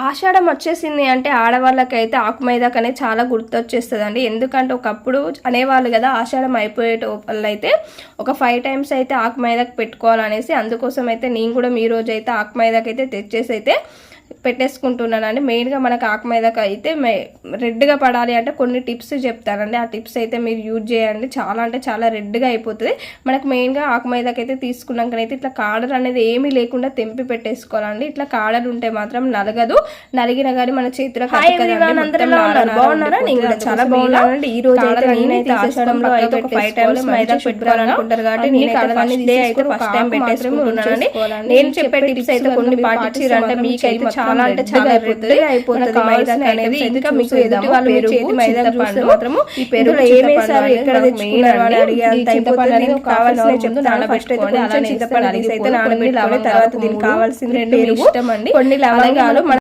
ఆషాఢం వచ్చేసింది అంటే ఆడవాళ్ళకైతే ఆకు మైదాకు అనేది చాలా గుర్తొచ్చేస్తుందండి. ఎందుకంటే ఒకప్పుడు అనేవాళ్ళు కదా, ఆషాఢం అయిపోయేటోళ్ళు అయితే ఒక 5 times అయితే ఆకు మైదాకు పెట్టుకోవాలనేసి. అందుకోసం అయితే నేను కూడా ఈ రోజు అయితే ఆకు మైదాకు అయితే తెచ్చేసి అయితే పెట్టేసుకుంటున్నానండి. మెయిన్గా మనకు ఆకు మైదాకు అయితే రెడ్గా పడాలి అంటే కొన్ని టిప్స్ చెప్తానండి. ఆ టిప్స్ అయితే మీరు యూజ్ చేయండి. చాలా అంటే చాలా రెడ్గా అయిపోతుంది. మనకు మెయిన్గా ఆకు మైదాకు అయితే తీసుకున్నాకనైతే ఇట్లా కాడలు అనేది ఏమీ లేకుండా తెంపి పెట్టేసుకోవాలండి. ఇట్లా కాడలు ఉంటే మాత్రం నలగదు, నలిగిన కానీ మన చేతిలో బాగున్నారా? నేను కూడా చాలా బాగున్నానండి. ఈ రోజు అయితే నేనైతే ఆషాఢంలో అయితే ఒక 5 times మైదా పెట్టుకోవాలనుకుంటారు కాబట్టి నేను అయితే ఫస్ట్ టైం పెట్టేసుకుంటున్నానండి. నేను చెప్పే టిప్స్ అయితే కొన్ని పాటించారంటే మీకైతే చాలా అంటే చాలా రెడ్గా అయిపోతుంది మైదా అనేది. ఇంకా మీకు ఎదుటి వాళ్ళు చేతి మైదా చూస్తే మాత్రము ఈ పెరుగులో ఏమేసారు, ఎక్కడ తెచ్చుకున్నారు అని అడిగే అంత అయిపోతుంది. కావాల్సిన చెప్తాను. ఫస్ట్ అయితే కొంచెం చింతపండు అయితే నానబెట్టుకోవాలి. తర్వాత దీనికి కావాల్సింది పెరుగు, కొన్ని లవంగాలు,